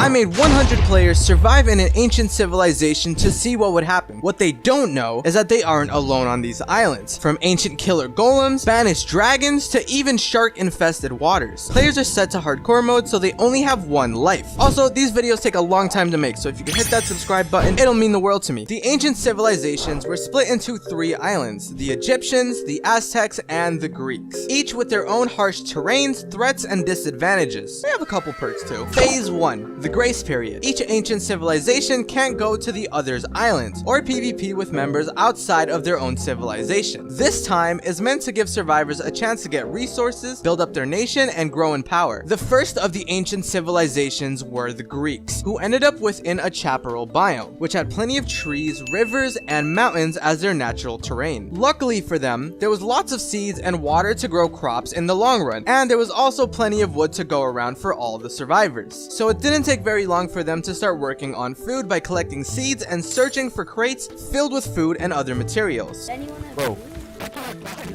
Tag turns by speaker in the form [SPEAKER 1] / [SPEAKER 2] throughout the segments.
[SPEAKER 1] I made 100 players survive in an ancient civilization to see what would happen. What they don't know is that they aren't alone on these islands. From ancient killer golems, banished dragons, to even shark-infested waters. Players are set to hardcore mode, so they only have one life. Also, these videos take a long time to make, so if you can hit that subscribe button, it'll mean the world to me. The ancient civilizations were split into 3 islands: the Egyptians, the Aztecs, and the Greeks. Each with their own harsh terrains, threats, and disadvantages. They have a couple perks too. Phase 1, the Grace Period. Each ancient civilization can't go to the other's islands, or PvP with members outside of their own civilization. This time is meant to give survivors a chance to get resources, build up their nation, and grow in power. The first of the ancient civilizations were the Greeks, who ended up within a chaparral biome, which had plenty of trees, rivers, and mountains as their natural terrain. Luckily for them, there was lots of seeds and water to grow crops in the long run, and there was also plenty of wood to go around for all the survivors. So it didn't take very long for them to start working on food by collecting seeds and searching for crates filled with food and other materials. Bro.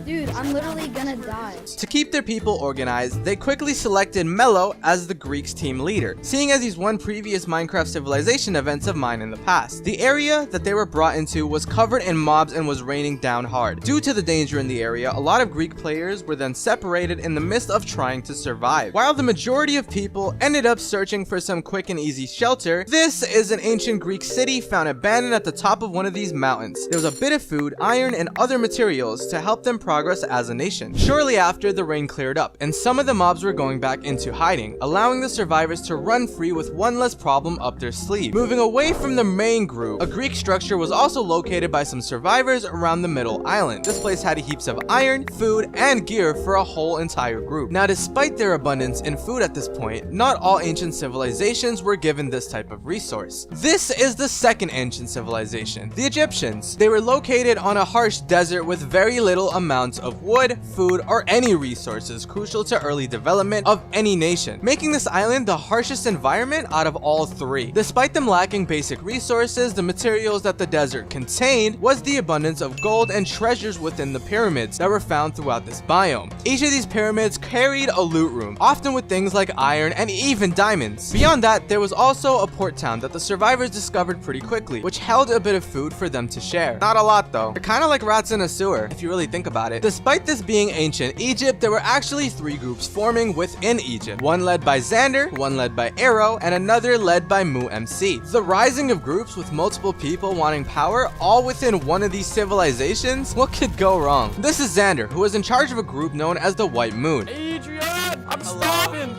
[SPEAKER 2] Dude, I'm literally gonna die.
[SPEAKER 1] To keep their people organized, they quickly selected Mello as the Greeks' team leader, seeing as he's won previous Minecraft Civilization events of mine in the past. The area that they were brought into was covered in mobs and was raining down hard. Due to the danger in the area, a lot of Greek players were then separated in the midst of trying to survive. While the majority of people ended up searching for some quick and easy shelter, this is an ancient Greek city found abandoned at the top of one of these mountains. There was a bit of food, iron, and other materials to help them progress as a nation. Shortly after, the rain cleared up, and some of the mobs were going back into hiding, allowing the survivors to run free with one less problem up their sleeve. Moving away from the main group, a Greek structure was also located by some survivors around the middle island. This place had heaps of iron, food, and gear for a whole entire group. Now, despite their abundance in food at this point, not all ancient civilizations were given this type of resource. This is the second ancient civilization, the Egyptians. They were located on a harsh desert with very little amounts of wood, food, or any resources crucial to early development of any nation, making this island the harshest environment out of all 3. Despite them lacking basic resources, the materials that the desert contained was the abundance of gold and treasures within the pyramids that were found throughout this biome. Each of these pyramids carried a loot room, often with things like iron and even diamonds. Beyond that, there was also a port town that the survivors discovered pretty quickly, which held a bit of food for them to share. Not a lot though. They're kind of like rats in a sewer, if you really think about it. Despite this being ancient Egypt, there were actually 3 groups forming within Egypt. One led by Xander, one led by Arrow, and another led by Mu MC. The rising of groups with multiple people wanting power all within one of these civilizations? What could go wrong? This is Xander, who was in charge of a group known as the White Moon.
[SPEAKER 3] Adrian, I'm starving.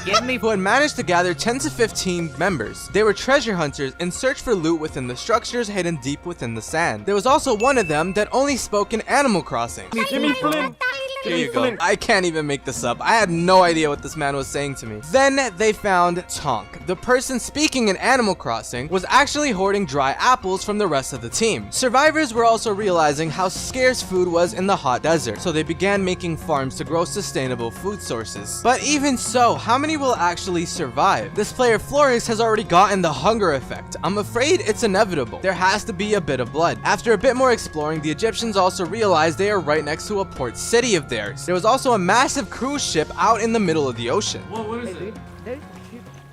[SPEAKER 1] Get me. Who had managed to gather 10 to 15 members. They were treasure hunters in search for loot within the structures hidden deep within the sand. There was also one of them that only spoke in Animal Crossing.
[SPEAKER 3] Give me Flynn.
[SPEAKER 1] Here you go. I can't even make this up. I had no idea what this man was saying to me. Then they found Tonk. The person speaking in Animal Crossing was actually hoarding dry apples from the rest of the team. Survivors were also realizing how scarce food was in the hot desert, so they began making farms to grow sustainable food sources. But even so, how many will actually survive? This player Flores has already gotten the hunger effect. I'm afraid it's inevitable. There has to be a bit of blood. After a bit more exploring, the Egyptians also realized they are right next to a port city of theirs. There was also a massive cruise ship out in the middle of the ocean.
[SPEAKER 3] Whoa, what is it?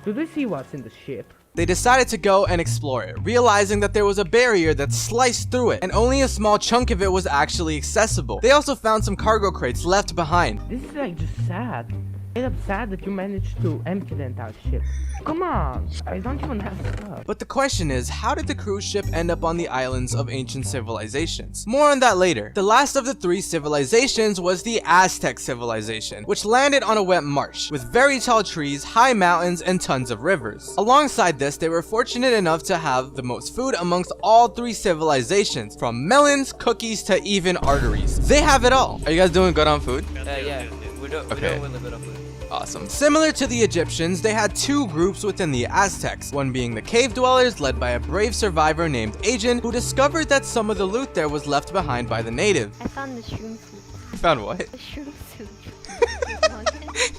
[SPEAKER 4] Do they see what's in the ship?
[SPEAKER 1] They decided to go and explore it, realizing that there was a barrier that sliced through it, and only a small chunk of it was actually accessible. They also found some cargo crates left behind.
[SPEAKER 4] This is like just sad. It's sad that you managed to empty the entire ship. Come on, I don't even have stuff.
[SPEAKER 1] But the question is, how did the cruise ship end up on the islands of ancient civilizations? More on that later. The last of the 3 civilizations was the Aztec civilization, which landed on a wet marsh, with very tall trees, high mountains, and tons of rivers. Alongside this, they were fortunate enough to have the most food amongst all 3 civilizations, from melons, cookies, to even arteries. They have it all. Are you guys doing good on food?
[SPEAKER 5] Yeah, we're doing really good on food.
[SPEAKER 1] Awesome. Similar to the Egyptians, they had 2 groups within the Aztecs, one being the cave dwellers led by a brave survivor named Ajin, who discovered that some of the loot there was left behind by the natives.
[SPEAKER 2] I found the shroom soup.
[SPEAKER 1] You found what?
[SPEAKER 2] The shroom soup.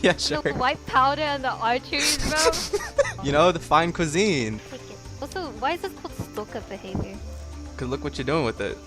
[SPEAKER 1] Yeah, sure.
[SPEAKER 2] The white powder and the arteries, bro.
[SPEAKER 1] You know, the fine cuisine.
[SPEAKER 2] Take it. Also, why is this called stalker behavior?
[SPEAKER 1] Cause look what you're doing with it.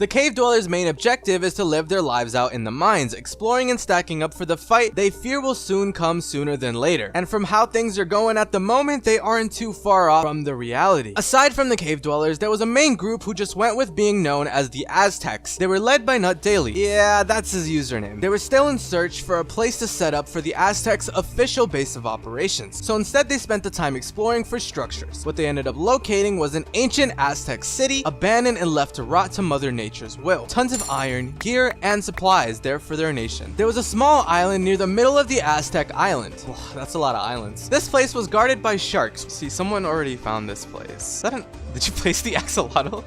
[SPEAKER 1] The cave dwellers' main objective is to live their lives out in the mines, exploring and stacking up for the fight they fear will soon come sooner than later. And from how things are going at the moment, they aren't too far off from the reality. Aside from the cave dwellers, there was a main group who just went with being known as the Aztecs. They were led by Nut Daily. Yeah, that's his username. They were still in search for a place to set up for the Aztecs' official base of operations. So instead they spent the time exploring for structures. What they ended up locating was an ancient Aztec city, abandoned and left to rot to Mother Nature's will. Tons of iron, gear, and supplies there for their nation. There was a small island near the middle of the Aztec island. That's a lot of islands. This place was guarded by sharks. See, someone already found this place. Did you place the axolotl?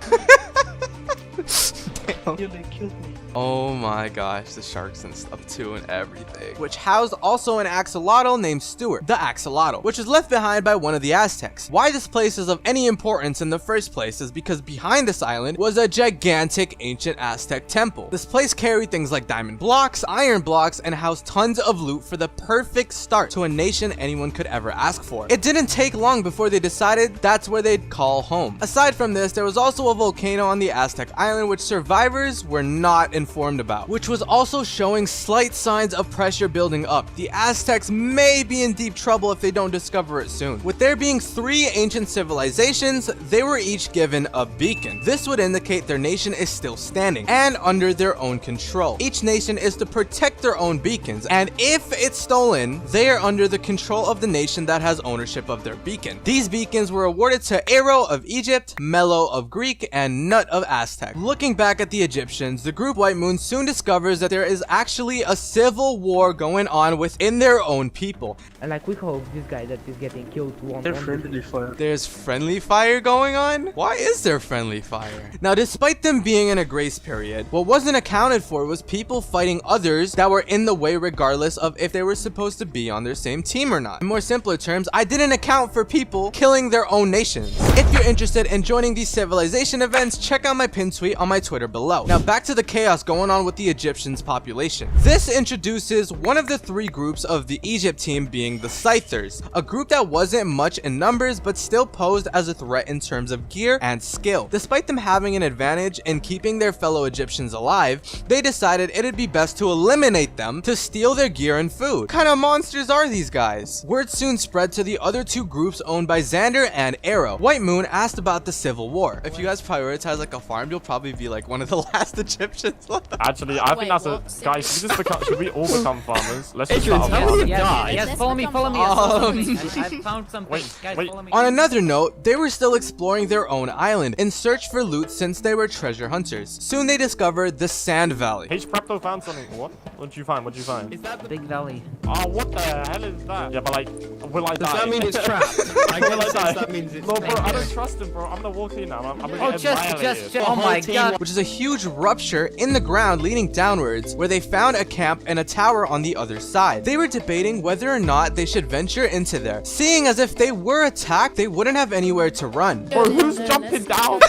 [SPEAKER 1] Damn.
[SPEAKER 3] Yeah, they killed me.
[SPEAKER 1] Oh my gosh, the sharks and stuff too and everything. Which housed also an axolotl named Stuart, the axolotl, which was left behind by one of the Aztecs. Why this place is of any importance in the first place is because behind this island was a gigantic ancient Aztec temple. This place carried things like diamond blocks, iron blocks, and housed tons of loot for the perfect start to a nation anyone could ever ask for. It didn't take long before they decided that's where they'd call home. Aside from this, there was also a volcano on the Aztec island which survivors were not informed about, which was also showing slight signs of pressure building up. The Aztecs may be in deep trouble if they don't discover it soon. With there being 3 ancient civilizations, they were each given a beacon. This would indicate their nation is still standing and under their own control. Each nation is to protect their own beacons, and if it's stolen, they are under the control of the nation that has ownership of their beacon. These beacons were awarded to Aero of Egypt, Mello of Greek, and Nut of Aztec. Looking back at the Egyptians, the group White Moon soon discovers that there is actually a civil war going on within their own people.
[SPEAKER 4] And like, we hope this guy that is getting killed won't.
[SPEAKER 3] They're friendly fire.
[SPEAKER 1] There's friendly fire going on? Why is there friendly fire? Now, despite them being in a grace period, what wasn't accounted for was people fighting others that were in the way regardless of if they were supposed to be on their same team or not. In more simpler terms, I didn't account for people killing their own nations. If you're interested in joining these civilization events, check out my pinned tweet on my Twitter below. Now back to the chaos going on with the Egyptians' population. This introduces one of the 3 groups of the Egypt team being the Scythers, a group that wasn't much in numbers but still posed as a threat in terms of gear and skill. Despite them having an advantage in keeping their fellow Egyptians alive, they decided it'd be best to eliminate them to steal their gear and food. What kind of monsters are these guys? Word soon spread to the other 2 groups owned by Xander and Aero. White Moon asked about the civil war. If you guys prioritize like a farm, you'll probably be like one of the last Egyptians left.
[SPEAKER 3] Actually, I think
[SPEAKER 2] Wait,
[SPEAKER 3] that's
[SPEAKER 2] what?
[SPEAKER 3] guys, should we all become farmers? Let's just
[SPEAKER 6] Adrian,
[SPEAKER 3] start
[SPEAKER 6] how
[SPEAKER 3] off.
[SPEAKER 6] many
[SPEAKER 7] Yes,
[SPEAKER 6] died?
[SPEAKER 7] yes, follow me, follow me. I found something.
[SPEAKER 3] Wait,
[SPEAKER 7] Guys,
[SPEAKER 3] wait.
[SPEAKER 7] follow me.
[SPEAKER 1] On another note, they were still exploring their own island in search for loot since they were treasure hunters. Soon they discovered the Sand Valley.
[SPEAKER 3] H Prepto found something. What? What'd you find? What'd you find?
[SPEAKER 6] Is that the...
[SPEAKER 7] Big Valley.
[SPEAKER 3] Oh, what the hell is that? Yeah, but like, will I
[SPEAKER 6] Does
[SPEAKER 3] die?
[SPEAKER 6] that mean it's trapped? I
[SPEAKER 3] Will I
[SPEAKER 6] guess
[SPEAKER 3] die?
[SPEAKER 6] that means it's
[SPEAKER 3] No, bro, I don't trust him, bro. I'm gonna walk in now. I'm gonna
[SPEAKER 7] Oh,
[SPEAKER 3] get
[SPEAKER 7] just,
[SPEAKER 3] annihilated.
[SPEAKER 7] oh my god.
[SPEAKER 1] Which is a huge rupture in the ground leading downwards where they found a camp and a tower on the other side. They were debating whether or not they should venture into there, seeing as if they were attacked, they wouldn't have anywhere to run.
[SPEAKER 3] Bro, who's jumping down?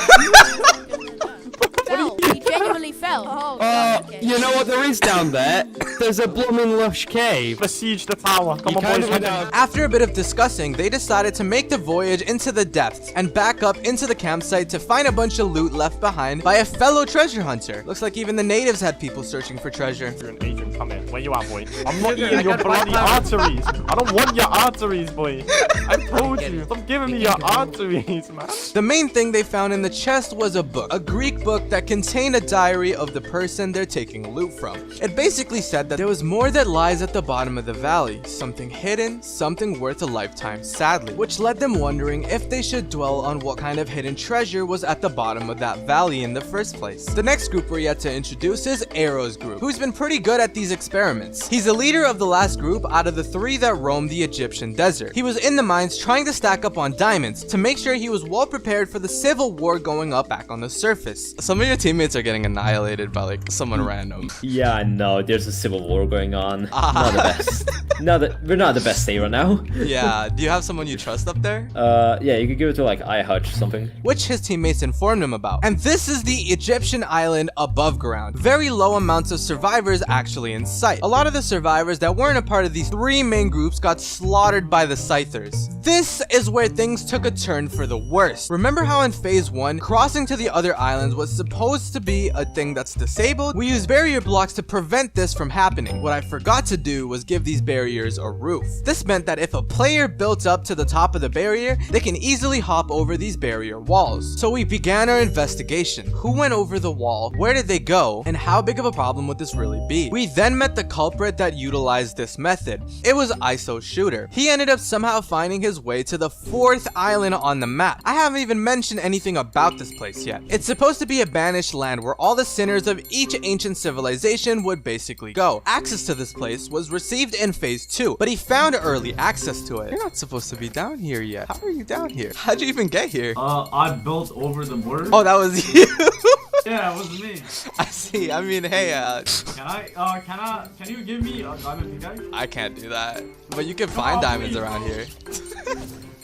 [SPEAKER 8] Fell. He genuinely fell. Oh, okay.
[SPEAKER 6] You know what there is down there? There's a blooming lush cave.
[SPEAKER 3] Besiege the tower. Come
[SPEAKER 6] You
[SPEAKER 3] on,
[SPEAKER 6] kind
[SPEAKER 3] boys.
[SPEAKER 6] of went out.
[SPEAKER 1] After a bit of discussing, they decided to make the voyage into the depths and back up into the campsite to find a bunch of loot left behind by a fellow treasure hunter. Looks like even the natives had people searching for treasure.
[SPEAKER 3] You're an agent. Come here. Where you at, boy? I'm not eating your bloody arteries. I don't want your arteries, boy. I told you. Stop giving me your arteries, man.
[SPEAKER 1] The main thing they found in the chest was a book, a Greek book that contained a diary of the person they're taking loot from. It basically said that there was more that lies at the bottom of the valley, something hidden, something worth a lifetime, sadly, which led them wondering if they should dwell on what kind of hidden treasure was at the bottom of that valley in the first place. The next group we're yet to introduce is Aero's group, who's been pretty good at these experiments. He's the leader of the last group out of the 3 that roamed the Egyptian desert. He was in the mines trying to stack up on diamonds to make sure he was well prepared for the civil war going up back on the surface. Some of your teammates are getting annihilated by like someone random.
[SPEAKER 9] Yeah, I know. There's a civil war going on. Not the best. We're not the best state right now.
[SPEAKER 1] Yeah, do you have someone you trust up there?
[SPEAKER 9] Yeah, you could give it to like iHutch something.
[SPEAKER 1] Which his teammates informed him about. And this is the Egyptian island above ground. Very low amounts of survivors actually in sight. A lot of the survivors that weren't a part of these 3 main groups got slaughtered by the Scythers. This is where things took a turn for the worst. Remember how in phase 1, crossing to the other islands was supposed to be be a thing that's disabled, we use barrier blocks to prevent this from happening. What I forgot to do was give these barriers a roof. This meant that if a player built up to the top of the barrier, they can easily hop over these barrier walls. So we began our investigation. Who went over the wall? Where did they go? And how big of a problem would this really be? We then met the culprit that utilized this method. It was ISO Shooter. He ended up somehow finding his way to the 4th island on the map. I haven't even mentioned anything about this place yet. It's supposed to be a banished land where all the sinners of each ancient civilization would basically go. Access to this place was received in phase 2, but he found early access to it. You're not supposed to be down here yet. How are you down here? How'd you even get here?
[SPEAKER 10] I built over the border.
[SPEAKER 1] Oh, that was you.
[SPEAKER 10] Yeah, it was me.
[SPEAKER 1] I see. I mean, hey,
[SPEAKER 10] Can you give me a diamond pickaxe?
[SPEAKER 1] I can't do that. But you can find diamonds around here.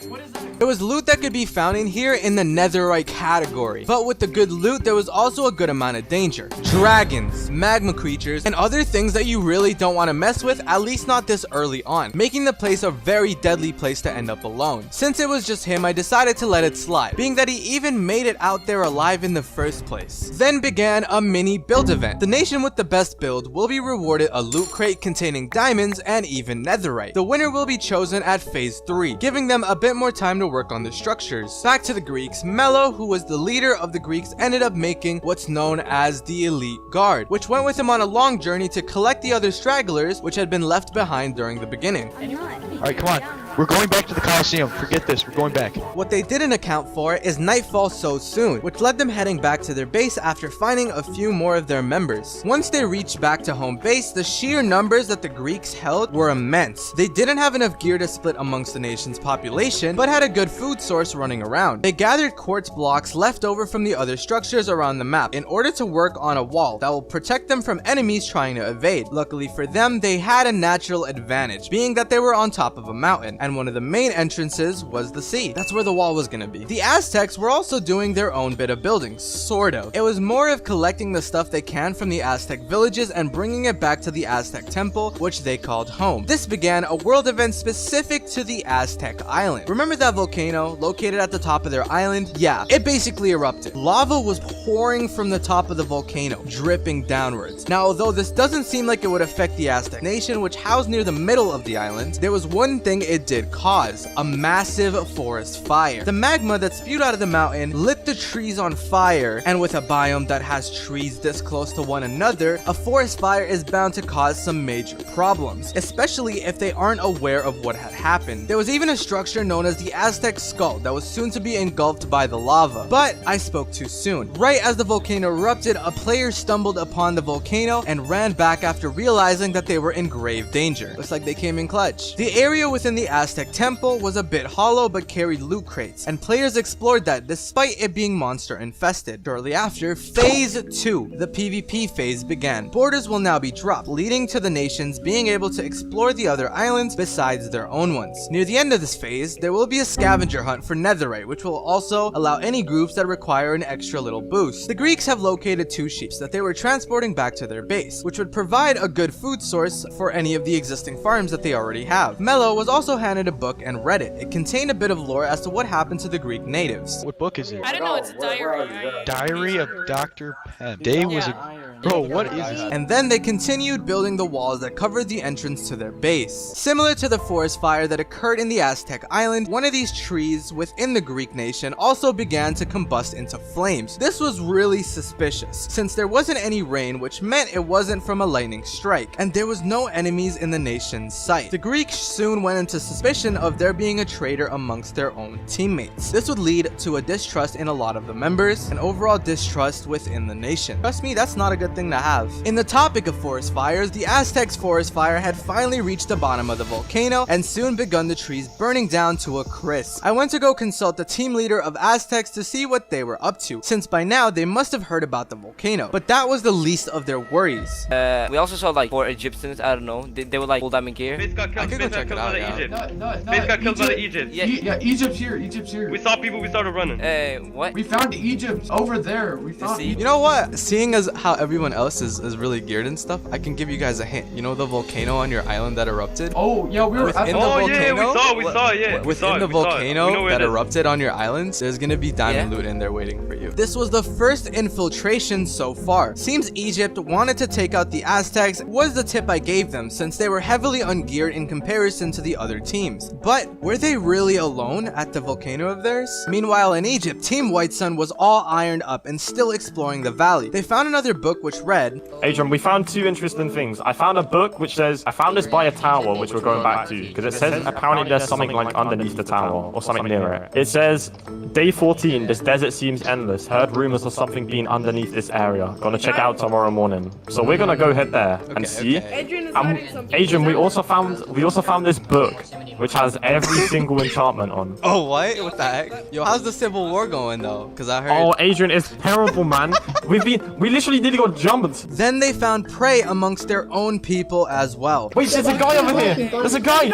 [SPEAKER 10] What is that?
[SPEAKER 1] There was loot that could be found in here in the netherite category. But with the good loot, there was also a good amount of danger. Dragons, magma creatures, and other things that you really don't want to mess with, at least not this early on, making the place a very deadly place to end up alone. Since it was just him, I decided to let it slide, being that he even made it out there alive in the first place. Then began a mini build event. The nation with the best build will be rewarded a loot crate containing diamonds and even netherite. The winner will be chosen at phase 3, giving them a bit more time to work on the structures. Back to the Greeks, Mello, who was the leader of the Greeks, ended up making what's known as the Elite Guard, which went with him on a long journey to collect the other stragglers which had been left behind during the beginning.
[SPEAKER 11] Alright, come on. We're going back to the Coliseum. Forget this. We're going back.
[SPEAKER 1] What they didn't account for is nightfall so soon, which led them heading back to their base after finding a few more of their members. Once they reached back to home base, the sheer numbers that the Greeks held were immense. They didn't have enough gear to split amongst the nation's population, but had a good food source running around. They gathered quartz blocks left over from the other structures around the map in order to work on a wall that will protect them from enemies trying to evade. Luckily for them, they had a natural advantage, being that they were on top of a mountain, and one of the main entrances was the sea. That's where the wall was gonna be. The Aztecs were also doing their own bit of building, sort of. It was more of collecting the stuff they can from the Aztec villages and bringing it back to the Aztec temple, which they called home. This began a world event specific to the Aztec island. Remember that volcano located at the top of their island? Yeah, it basically erupted. Lava was pouring from the top of the volcano, dripping downwards. Now, although this doesn't seem like it would affect the Aztec nation, which housed near the middle of the island, there was one thing it did cause: a massive forest fire. The magma that spewed out of the mountain lit the trees on fire, and with a biome that has trees this close to one another, a forest fire is bound to cause some major problems, especially if they aren't aware of what had happened. There was even a structure known as the Aztec skull that was soon to be engulfed by the lava, but I spoke too soon. Right as the volcano erupted, a player stumbled upon the volcano and ran back after realizing that they were in grave danger. Looks like they came in clutch. The area within the Aztec temple was a bit hollow but carried loot crates, and players explored that despite it being monster infested. Shortly after, phase 2, the PvP phase, began. Borders will now be dropped, leading to the nations being able to explore the other islands besides their own ones. Near the end of this phase, there will be a scavenger hunt for netherite, which will also allow any groups that require an extra little boost. The Greeks have located 2 sheep that they were transporting back to their base, which would provide a good food source for any of the existing farms that they already have. Mello was also handed a book and read it. It contained a bit of lore as to what happened to the Greek natives.
[SPEAKER 11] What book is it?
[SPEAKER 8] I don't know, it's a diary.
[SPEAKER 11] Diary of Dr. Penn. Day was a... Bro, what is it?
[SPEAKER 1] And then they continued building the walls that covered the entrance to their base. Similar to the forest fire that occurred in the Aztec island, one of these trees within the Greek nation also began to combust into flames. This was really suspicious, since there wasn't any rain, which meant it wasn't from a lightning strike, and there was no enemies in the nation's sight. The Greeks soon went into suspicion of there being a traitor amongst their own teammates. This would lead to a distrust in a lot of the members, and overall distrust within the nation. Trust me, that's not a good thing to have. In the topic of forest fires, the Aztecs' forest fire had finally reached the bottom of the volcano and soon begun the trees burning down to a crisp. I went to go consult the team leader of Aztecs to see what they were up to, since by now they must have heard about the volcano, but that was the least of their worries.
[SPEAKER 5] We also saw like 4 Egyptians, I don't know, they were like full diamond gear.
[SPEAKER 1] I could go check it out, yeah.
[SPEAKER 10] Base got killed by Egypt.
[SPEAKER 5] Yeah.
[SPEAKER 10] Egypt's here, Egypt's here. We saw people, we started running.
[SPEAKER 5] What?
[SPEAKER 10] We found Egypt over there. We found Egypt.
[SPEAKER 1] You know what? Seeing as how everyone everyone else is really geared and stuff, I can give you guys a hint. You know the volcano on your island that erupted?
[SPEAKER 10] Oh, yeah, we were at
[SPEAKER 1] Within the volcano,
[SPEAKER 3] we saw, yeah.
[SPEAKER 1] within the volcano that erupted on your islands, there's gonna be diamond loot in there waiting for you. This was the first infiltration so far. Seems Egypt wanted to take out the Aztecs was the tip I gave them, since they were heavily ungeared in comparison to the other teams. But were they really alone at the volcano of theirs? Meanwhile in Egypt, Team White Sun was all ironed up and still exploring the valley. They found another book which read,
[SPEAKER 3] Adrian, we found two interesting things. I found a book which says, I found this by a tower, which we're going back to, because it says apparently there's something like underneath the tower, or something near it. It says, Day 14, this desert seems endless. Heard rumors of something being underneath this area. Gonna check out tomorrow morning. So we're gonna go head there and see. Adrian, we also found this book, which has every single enchantment on.
[SPEAKER 1] oh what? What the heck? Yo, how's the Civil War going though? Because I heard...
[SPEAKER 3] Oh, Adrian, it's terrible, man. We literally nearly got jumped.
[SPEAKER 1] Then they found prey amongst their own people as well.
[SPEAKER 3] Wait, there's a guy over here. There's a guy.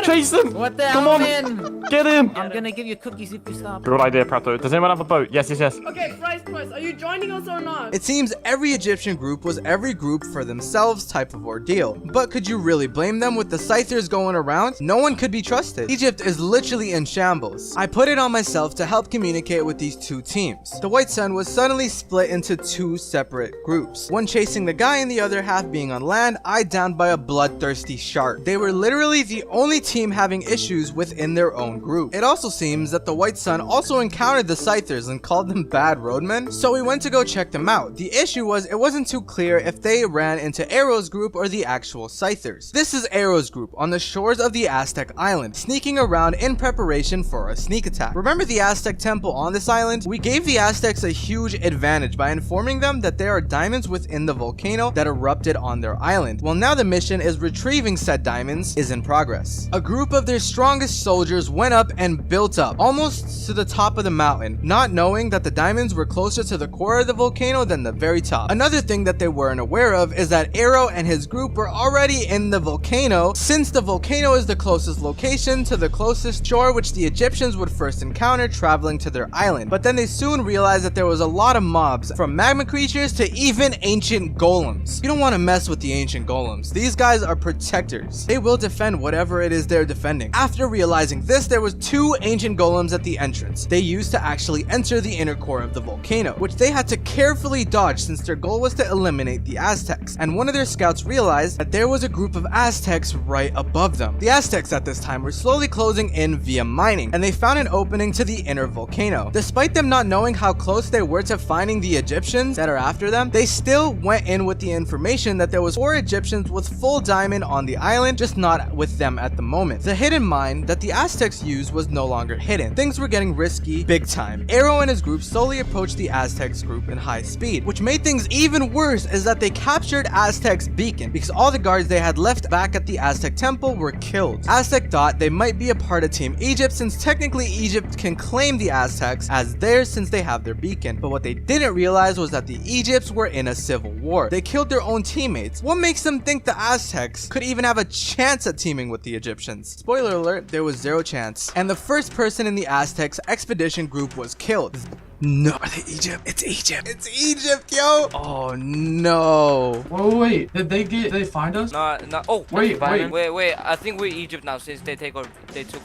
[SPEAKER 3] Chase him.
[SPEAKER 7] What the
[SPEAKER 3] Come
[SPEAKER 7] hell,
[SPEAKER 3] on.
[SPEAKER 7] man?
[SPEAKER 3] Get him.
[SPEAKER 7] I'm gonna give you cookies if you stop.
[SPEAKER 3] Good idea, Prato. Does anyone have a boat? Yes.
[SPEAKER 8] Okay, Price, are you joining us or not?
[SPEAKER 1] It seems every Egyptian group was every group for themselves type of ordeal. But could you really blame them with the scythers going around? No one could be trusted. Egypt is literally in shambles. I put it on myself to help communicate with these two teams. The White Sun was suddenly split into two separate groups. One chasing the guy and the other half being on land, eyed down by a bloodthirsty shark. They were literally the only team having issues within their own group. It also seems that the White Sun also encountered the scythers and called them bad roadmen, so we went to go check them out. The issue was it wasn't too clear if they ran into Arrow's group or the actual scythers. This is Arrow's group on the shores of the Aztec island, sneaking around in preparation for a sneak attack. Remember the Aztec temple on this island? We gave the Aztecs a huge advantage by informing them that there are diamonds within the volcano that erupted on their island. Well, now the mission is retrieving said diamonds is in progress. A group of their strongest soldiers went up and built up almost to the top of the mountain, not knowing that the diamonds were closer to the core of the volcano than the very top. Another thing that they weren't aware of is that Arrow and his group were already in the volcano, since the volcano is the closest location to the closest shore which the Egyptians would first encounter traveling to their island. But then they soon realized that there was a lot of mobs, from magma creatures to even ancient golems. You don't want to mess with the ancient golems. These guys are protectors. They will defend whatever it is they're defending. After realizing this, there was two ancient golems at the entrance. They used to actually enter the inner core of the volcano, which they had to carefully dodge since their goal was to eliminate the Aztecs. And one of their scouts realized that there was a group of Aztecs right above them. The Aztecs at this time were slowly closing in via mining, and they found an opening to the inner volcano. Despite them not knowing how close they were to finding the Egyptians that are after them, they still went in with the information that there was 4 Egyptians with full diamond on the island, just not with them at the moment. The hidden mine that the Aztecs used was no longer hidden. Things were getting risky big time. Arrow and his group slowly approached the Aztecs group in high speed, which made things even worse is that they captured Aztec's beacon because all the guards they had left back at the Aztec temple were killed. Aztec thought they might be a part of Team Egypt since technically Egypt can claim the Aztecs as theirs since they have their beacon. But what they didn't realize was that the Egypts were in a civil war. They killed their own teammates. What makes them think the Aztecs could even have a chance at teaming with the Egyptians? Spoiler alert, there was 0 chance. And the first person in the Aztecs expedition group was killed. No, are they Egypt? It's Egypt. It's Egypt, yo. Oh no.
[SPEAKER 10] Wait. Did they find us?
[SPEAKER 5] No. Oh,
[SPEAKER 10] wait.
[SPEAKER 5] I think we're Egypt now since they took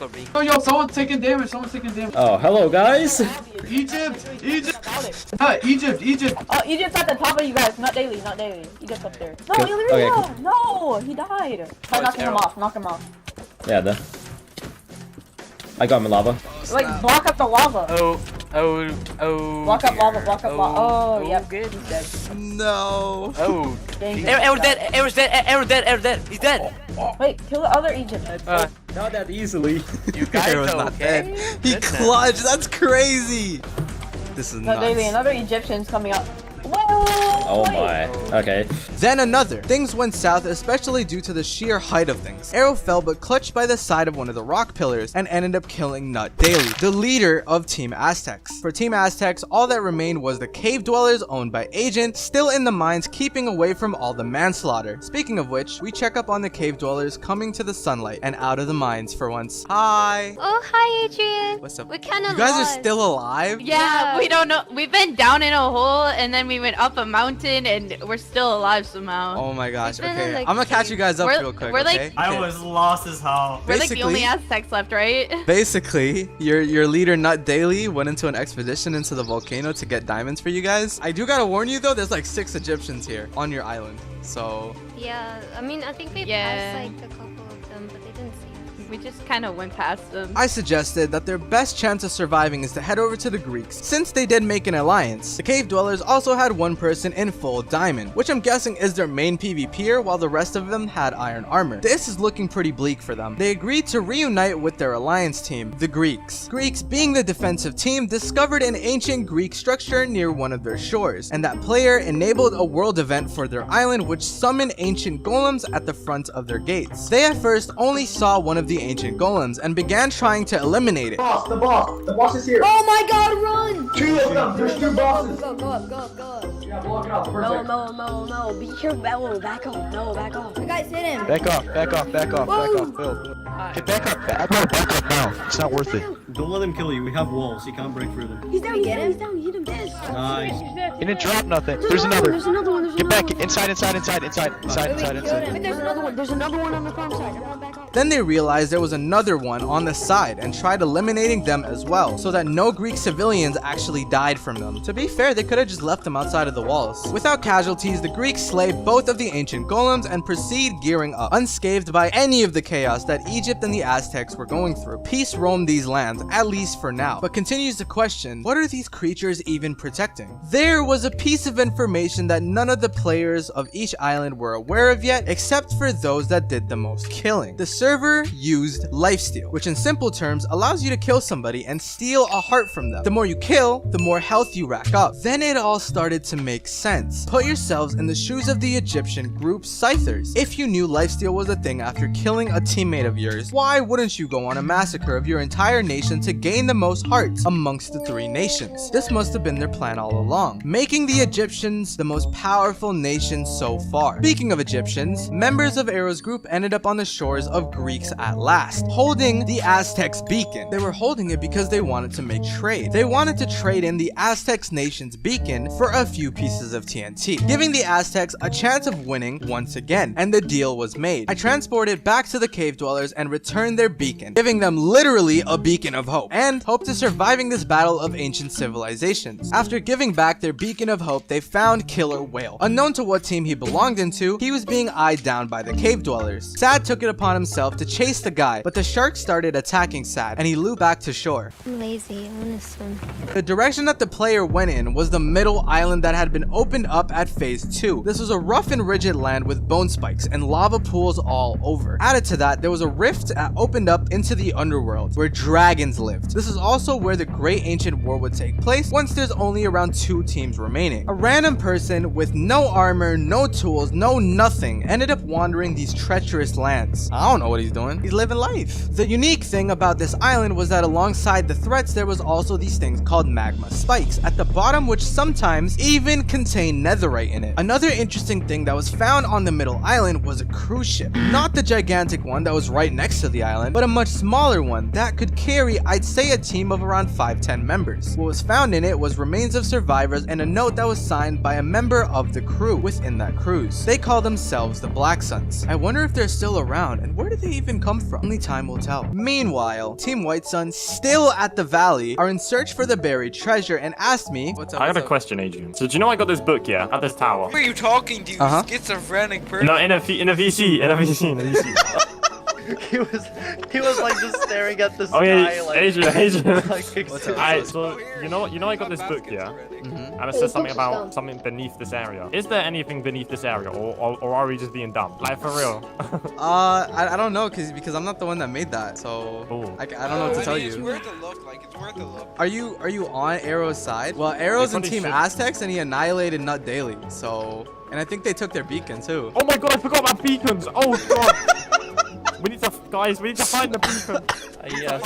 [SPEAKER 5] our ring.
[SPEAKER 10] Oh, yo, someone's taking damage.
[SPEAKER 9] Oh, hello guys.
[SPEAKER 10] Egypt. Egypt.
[SPEAKER 8] Oh, Egypt's at the top of you guys. Not daily. Egypt's up there. No,
[SPEAKER 9] Okay.
[SPEAKER 8] No, he died. Try knocking him off.
[SPEAKER 9] Yeah, I got him in lava.
[SPEAKER 8] Like, block up the lava.
[SPEAKER 5] Oh.
[SPEAKER 8] Block up lava. Oh, yep.
[SPEAKER 5] Good.
[SPEAKER 8] He's dead.
[SPEAKER 1] No.
[SPEAKER 5] Oh.
[SPEAKER 8] Dangerous.
[SPEAKER 5] Arrow's dead. He's dead.
[SPEAKER 8] Wait, kill the other Egyptian.
[SPEAKER 9] Not that easily.
[SPEAKER 5] You guys
[SPEAKER 1] Arrow's
[SPEAKER 5] are
[SPEAKER 1] not
[SPEAKER 5] okay?
[SPEAKER 1] dead. He clutched. That's crazy. This is
[SPEAKER 8] No, baby,
[SPEAKER 1] nuts.
[SPEAKER 8] another Egyptian's coming up.
[SPEAKER 9] Oh my. Okay.
[SPEAKER 1] Then another. Things went south, especially due to the sheer height of things. Arrow fell but clutched by the side of one of the rock pillars and ended up killing Nut Daily, the leader of Team Aztecs. For Team Aztecs, all that remained was the cave dwellers owned by Agent, still in the mines keeping away from all the manslaughter. Speaking of which, we check up on the cave dwellers coming to the sunlight and out of the mines for once. Hi.
[SPEAKER 2] Oh, hi, Adrian.
[SPEAKER 1] What's up?
[SPEAKER 2] We're kind of
[SPEAKER 1] You guys
[SPEAKER 2] lost.
[SPEAKER 1] are still alive?
[SPEAKER 2] Yeah,
[SPEAKER 8] We don't know. We've been down in a hole and then we went up up a mountain and we're still alive somehow.
[SPEAKER 1] Oh my gosh.
[SPEAKER 2] We've been
[SPEAKER 1] Okay,
[SPEAKER 2] in, like,
[SPEAKER 1] I'm gonna catch you guys up
[SPEAKER 8] We're-
[SPEAKER 1] real quick.
[SPEAKER 8] we're, like-
[SPEAKER 1] Okay?
[SPEAKER 10] I
[SPEAKER 1] Okay.
[SPEAKER 10] was lost as hell.
[SPEAKER 8] We're like the only
[SPEAKER 1] Basically-
[SPEAKER 8] Aztecs left, right?
[SPEAKER 1] Basically, your leader Nut Daily went into an expedition into the volcano to get diamonds for you guys. I do gotta warn you though, there's like 6 Egyptians here on your island. So
[SPEAKER 2] Yeah, I mean, I think we
[SPEAKER 8] Yeah.
[SPEAKER 2] passed like a couple of them, but they didn't see us.
[SPEAKER 8] We just kind of went past them.
[SPEAKER 1] I suggested that their best chance of surviving is to head over to the Greeks, since they did make an alliance. The cave dwellers also had one person in full diamond, which I'm guessing is their main PvPer, while the rest of them had iron armor. This is looking pretty bleak for them. They agreed to reunite with their alliance team, the Greeks. Greeks, being the defensive team, discovered an ancient Greek structure near one of their shores, and that player enabled a world event for their island which summoned ancient golems at the front of their gates. They at first only saw one of the ancient golems and began trying to eliminate it.
[SPEAKER 11] The boss is here.
[SPEAKER 8] Oh my god, run!
[SPEAKER 11] 2 of them. There's 2 bosses.
[SPEAKER 8] Go up.
[SPEAKER 11] Yeah, block it up. Perfect.
[SPEAKER 8] No. Be careful. Back off. No, back off. You guys hit him.
[SPEAKER 11] Back off. Bill. Get back up. Back up now. It's not worth it.
[SPEAKER 10] Don't let him kill you. We have walls. He can't break through them.
[SPEAKER 8] He's down. He's down. Hit him.
[SPEAKER 10] Nice.
[SPEAKER 11] He didn't drop nothing. There's another. Get back. Inside.
[SPEAKER 8] Wait, there's another one on the farm side. Everyone back off.
[SPEAKER 1] Then they realized there was another one on the side and tried eliminating them as well, so that no Greek civilians actually died from them. To be fair, they could have just left them outside of the walls. Without casualties, the Greeks slay both of the ancient golems and proceed gearing up, unscathed by any of the chaos that Egypt and the Aztecs were going through. Peace roamed these lands, at least for now, but continues to question, what are these creatures even protecting? There was a piece of information that none of the players of each island were aware of yet, except for those that did the most killing. The server used lifesteal, which in simple terms allows you to kill somebody and steal a heart from them. The more you kill, the more health you rack up. Then it all started to make sense. Put yourselves in the shoes of the Egyptian group Scythers. If you knew lifesteal was a thing after killing a teammate of yours, why wouldn't you go on a massacre of your entire nation to gain the most hearts amongst the 3 nations? This must have been their plan all along, making the Egyptians the most powerful nation so far. Speaking of Egyptians, members of Arrow's group ended up on the shores of Greeks at last, holding the Aztecs beacon. They were holding it because they wanted to make trade. They wanted to trade in the Aztecs nation's beacon for a few pieces of TNT, giving the Aztecs a chance of winning once again, and the deal was made. I transported back to the cave dwellers and returned their beacon, giving them literally a beacon of hope, and hope to surviving this battle of ancient civilizations. After giving back their beacon of hope, they found Killer Whale. Unknown to what team he belonged into, he was being eyed down by the cave dwellers. Sad took it upon himself to chase the guy, but the shark started attacking Sad, and he looped back to shore.
[SPEAKER 2] I'm lazy. I wanna swim.
[SPEAKER 1] The direction that the player went in was the middle island that had been opened up at phase 2. This was a rough and rigid land with bone spikes and lava pools all over. Added to that, there was a rift that opened up into the underworld where dragons lived. This is also where the Great Ancient War would take place once there's only around 2 teams remaining. A random person with no armor, no tools, no nothing ended up wandering these treacherous lands. I don't know what he's doing. He's living life. The unique thing about this island was that alongside the threats there was also these things called magma spikes at the bottom, which sometimes even contain netherite in it. Another interesting thing that was found on the middle island was a cruise ship. Not the gigantic one that was right next to the island, but a much smaller one that could carry, I'd say, a team of around 5-10 members. What was found in it was remains of survivors and a note that was signed by a member of the crew within that cruise. They call themselves the Black Suns. I wonder if they're still around and where did they even come from? Only time will tell. Meanwhile, Team White Sun, still at the valley, are in search for the buried treasure and asked me, what's up?
[SPEAKER 3] I got a question, Adrian. So do you know I got this book, yeah, at this tower?
[SPEAKER 12] Who are you talking to, you schizophrenic person?
[SPEAKER 3] No, in a VC.
[SPEAKER 6] he was like just staring at the sky.
[SPEAKER 3] Oh yeah,
[SPEAKER 6] like,
[SPEAKER 3] Adrian.
[SPEAKER 6] like,
[SPEAKER 3] Alright, so you know I got this book, yeah, and it says something about something beneath this area. Is there anything beneath this area, or are we just being dumb? Like for real?
[SPEAKER 1] I don't know, because I'm not the one that made that, so I don't know what to tell you.
[SPEAKER 12] It's worth a look. It's worth a look.
[SPEAKER 1] Are you on Arrow's side? Well, Arrow's in Team Aztecs and he annihilated Nut Daily, so, and I think they took their beacon too.
[SPEAKER 3] Oh my god, I forgot about beacons. Oh god. We need Guys, we need to find the beacon.
[SPEAKER 11] Yes.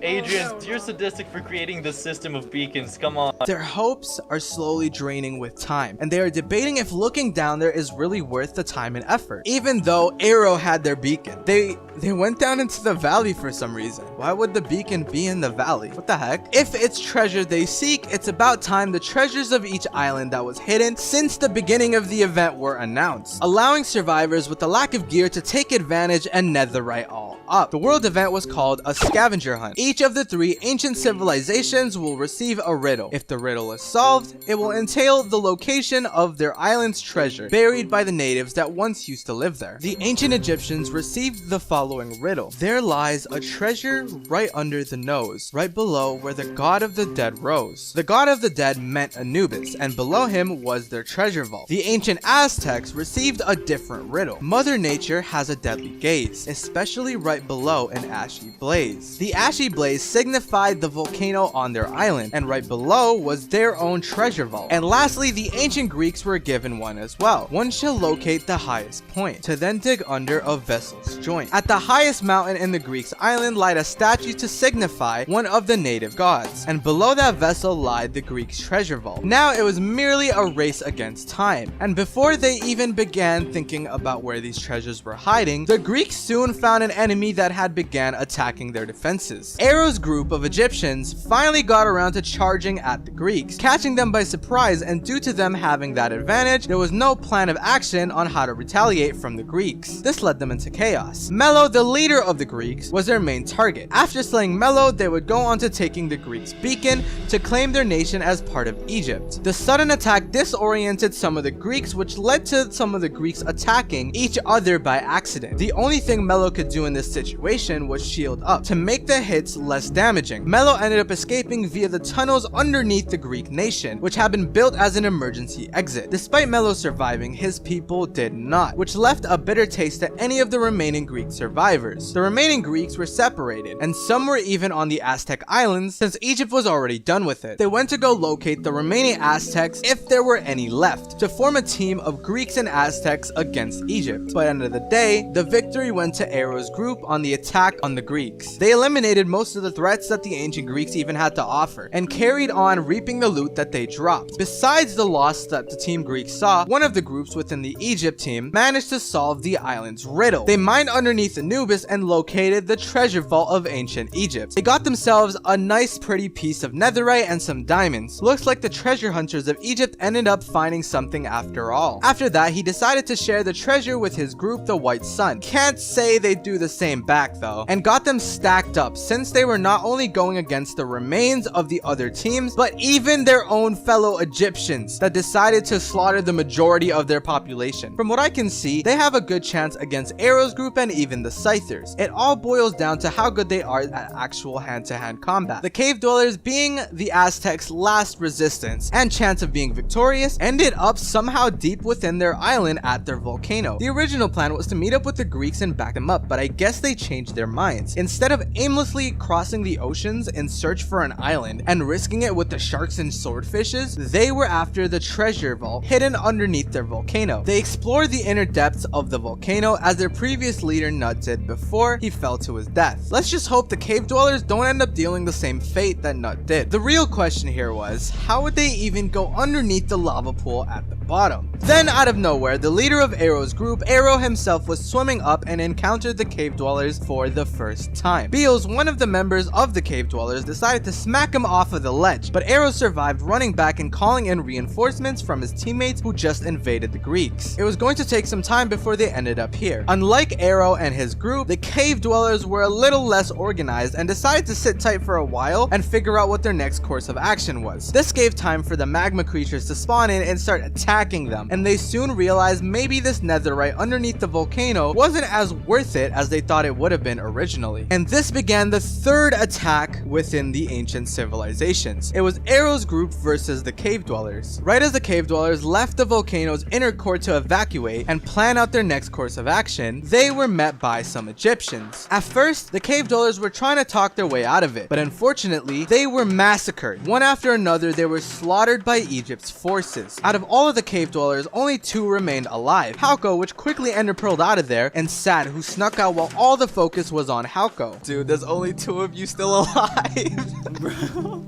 [SPEAKER 11] Adrian, you're sadistic for creating this system of beacons. Come on.
[SPEAKER 1] Their hopes are slowly draining with time, and they are debating if looking down there is really worth the time and effort. Even though Arrow had their beacon, they went down into the valley for some reason. Why would the beacon be in the valley? What the heck? If it's treasure they seek, it's about time the treasures of each island that was hidden since the beginning of the event were announced, allowing survivors with a lack of gear to take advantage and netherite all up. The world event was called a scavenger hunt. Each of the 3 ancient civilizations will receive a riddle. If the riddle is solved, it will entail the location of their island's treasure, buried by the natives that once used to live there. The ancient Egyptians received the following riddle. There lies a treasure right under the nose, right below where the god of the dead rose. The god of the dead meant Anubis, and below him was their treasure vault. The ancient Aztecs received a different riddle. Mother Nature has a deadly gaze, especially right below an ashy blaze. The ashy blaze signified the volcano on their island, and right below was their own treasure vault. And lastly, the ancient Greeks were given one as well. One shall locate the highest point, to then dig under a vessel's joint. At the highest mountain in the Greeks' island lied a statue to signify one of the native gods, and below that vessel lied the Greeks' treasure vault. Now it was merely a race against time, and before they even began thinking about where these treasures were hiding, the Greeks soon found an enemy that had began attacking their defenses. Arrow's group of Egyptians finally got around to charging at the Greeks, catching them by surprise, and due to them having that advantage, there was no plan of action on how to retaliate from the Greeks. This led them into chaos. Melo, the leader of the Greeks, was their main target. After slaying Melo, they would go on to taking the Greeks' beacon to claim their nation as part of Egypt. The sudden attack disoriented some of the Greeks, which led to some of the Greeks attacking each other by accident. The only thing Melo could do in this situation was shield up to make the hits less damaging. Melo ended up escaping via the tunnels underneath the Greek nation, which had been built as an emergency exit. Despite Melo surviving, his people did not, which left a bitter taste to any of the remaining Greek survivors. The remaining Greeks were separated, and some were even on the Aztec islands since Egypt was already done with it. They went to go locate the remaining Aztecs, if there were any left, to form a team of Greeks and Aztecs against Egypt. By the end of the day, the victory went to Arrow's group on the attack on the Greeks. They eliminated most of the threats that the ancient Greeks even had to offer, and carried on reaping the loot that they dropped. Besides the loss that the Team Greeks saw, one of the groups within the Egypt team managed to solve the island's riddle. They mined underneath Anubis and located the treasure vault of ancient Egypt. They got themselves a nice pretty piece of netherite and some diamonds. Looks like the treasure hunters of Egypt ended up finding something after all. After that, he decided to share the treasure with his group, the White Sun. Can't say they do the same back though, and got them stacked up since they were not only going against the remains of the other teams, but even their own fellow Egyptians that decided to slaughter the majority of their population. From what I can see, they have a good chance against Arrow's group and even the Scythers. It all boils down to how good they are at actual hand-to-hand combat. The cave dwellers, being the Aztecs' last resistance and chance of being victorious, ended up somehow deep within their island at their volcano. The original plan was to meet up with the Greeks and back them up, but I guess they changed their minds. Instead of aimlessly crossing the oceans in search for an island and risking it with the sharks and swordfishes, they were after the treasure vault hidden underneath their volcano. They explored the inner depths of the volcano as their previous leader Nut did before he fell to his death. Let's just hope the cave dwellers don't end up dealing the same fate that Nut did. The real question here was, how would they even go underneath the lava pool at the bottom? Then out of nowhere, the leader of Arrow's group, Arrow himself, was swimming up and encountered the cave dwellers for the first time. Beals, one of the members of the cave dwellers, decided to smack him off of the ledge, but Arrow survived, running back and calling in reinforcements from his teammates who just invaded the Greeks. It was going to take some time before they ended up here. Unlike Arrow and his group, the cave dwellers were a little less organized and decided to sit tight for a while and figure out what their next course of action was. This gave time for the magma creatures to spawn in and start attacking them, and they soon realized maybe this netherite underneath the volcano wasn't as worth it as they thought it would have been originally. And this began the third attack within the ancient civilizations. It was Arrow's group versus the cave dwellers. Right as the cave dwellers left the volcano's inner core to evacuate and plan out their next course of action, they were met by some Egyptians. At first, the cave dwellers were trying to talk their way out of it, but unfortunately, they were massacred. One after another, they were slaughtered by Egypt's forces. Out of all of the cave dwellers, only 2 remained alive. Halko, which quickly ender-pearled out of there, and Sad, who snuck out while all all the focus was on Hauko. Dude, there's only 2 of you still alive. Bro.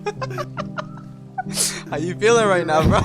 [SPEAKER 1] How you feeling right now, bro?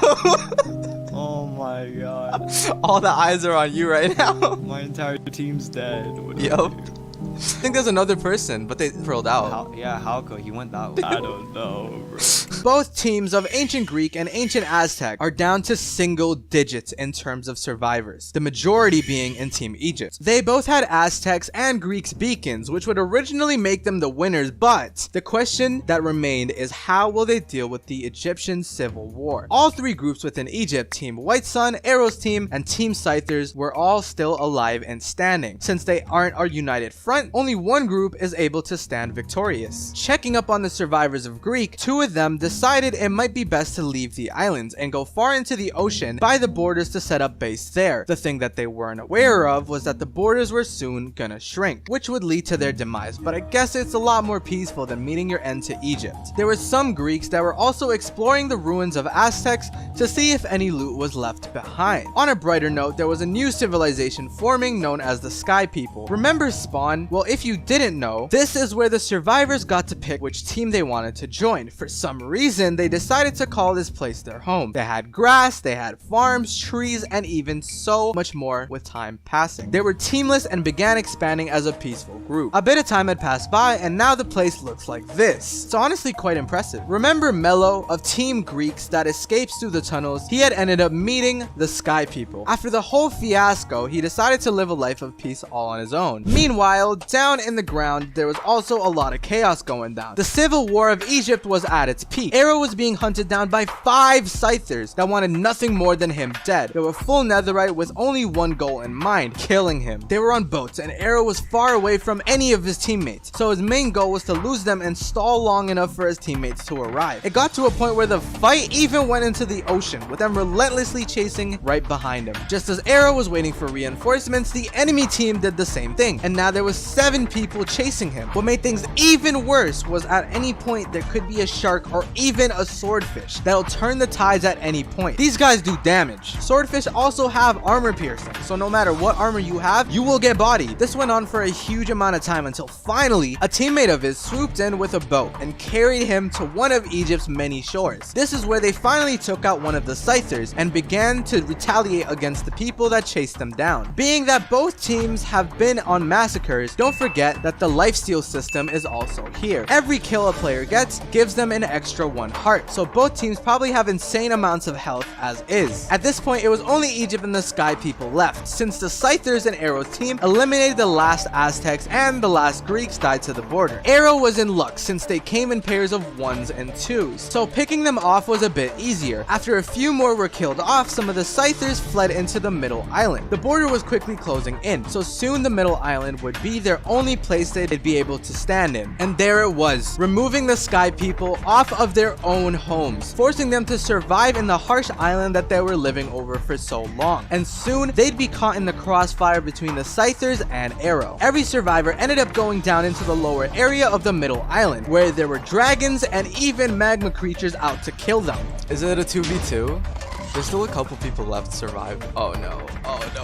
[SPEAKER 10] Oh my god.
[SPEAKER 1] All the eyes are on you right now.
[SPEAKER 10] My entire team's dead.
[SPEAKER 1] Yo. I think there's another person, but they rolled out.
[SPEAKER 10] Yeah, Hauko, he went that way. I don't know, bro.
[SPEAKER 1] Both teams of ancient Greek and ancient Aztec are down to single digits in terms of survivors, the majority being in Team Egypt. They both had Aztecs and Greeks beacons, which would originally make them the winners, but the question that remained is how will they deal with the Egyptian civil war? All 3 groups within Egypt, Team White Sun, Arrow's team, and Team Scythers, were all still alive and standing. Since they aren't our united front, only one group is able to stand victorious. Checking up on the survivors of Greek, 2 of them decided it might be best to leave the islands and go far into the ocean by the borders to set up base there. The thing that they weren't aware of was that the borders were soon gonna shrink, which would lead to their demise, but I guess it's a lot more peaceful than meeting your end to Egypt. There were some Greeks that were also exploring the ruins of Aztecs to see if any loot was left behind. On a brighter note, there was a new civilization forming known as the Sky People. Remember Spawn? Well, if you didn't know, this is where the survivors got to pick which team they wanted to join. For some reason, they decided to call this place their home. They had grass, they had farms, trees, and even so much more with time passing. They were teamless and began expanding as a peaceful group. A bit of time had passed by, and now the place looks like this. It's honestly quite impressive. Remember Mello of Team Greeks that escapes through the tunnels? He had ended up meeting the Sky People. After the whole fiasco, he decided to live a life of peace all on his own. Meanwhile, down in the ground, there was also a lot of chaos going down. The civil war of Egypt was at its peak. Arrow was being hunted down by 5 Scythers that wanted nothing more than him dead. They were full netherite with only one goal in mind, killing him. They were on boats and Arrow was far away from any of his teammates, so his main goal was to lose them and stall long enough for his teammates to arrive. It got to a point where the fight even went into the ocean, with them relentlessly chasing right behind him. Just as Arrow was waiting for reinforcements, the enemy team did the same thing, and now there was 7 people chasing him. What made things even worse was at any point there could be a shark or even a swordfish that'll turn the tides at any point. These guys do damage. Swordfish also have armor piercing, so no matter what armor you have, you will get bodied. This went on for a huge amount of time until finally a teammate of his swooped in with a boat and carried him to one of Egypt's many shores. This is where they finally took out one of the Scythers and began to retaliate against the people that chased them down. Being that both teams have been on massacres, don't forget that the lifesteal system is also here. Every kill a player gets gives them an extra 1 heart, so both teams probably have insane amounts of health as is. At this point, it was only Egypt and the Sky People left, since the Scythers and Arrow's team eliminated the last Aztecs and the last Greeks died to the border. Arrow was in luck since they came in pairs of 1s and 2s, so picking them off was a bit easier. After a few more were killed off, some of the Scythers fled into the middle island. The border was quickly closing in, so soon the middle island would be their only place they'd be able to stand in. And there it was, removing the Sky People off of their own homes, forcing them to survive in the harsh island that they were living over for so long. And soon, they'd be caught in the crossfire between the Scythers and Arrow. Every survivor ended up going down into the lower area of the middle island, where there were dragons and even magma creatures out to kill them. Is it a 2v2? There's still a couple people left to survive. Oh no,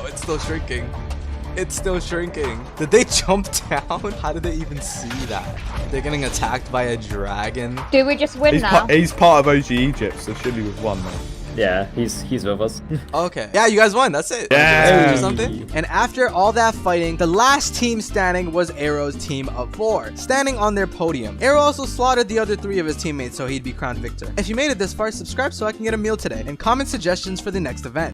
[SPEAKER 1] it's still shrinking. It's still shrinking. Did they jump down? How did they even see that? They're getting attacked by a dragon.
[SPEAKER 8] Do we just win now?
[SPEAKER 10] He's part of OG Egypt, so surely we've won now.
[SPEAKER 9] Yeah, he's with us.
[SPEAKER 1] Okay. Yeah, you guys won. That's it.
[SPEAKER 10] Yeah.
[SPEAKER 1] Or something. And after all that fighting, the last team standing was Arrow's team of 4, standing on their podium. Arrow also slaughtered the other 3 of his teammates, so he'd be crowned victor. If you made it this far, subscribe so I can get a meal today, and comment suggestions for the next event.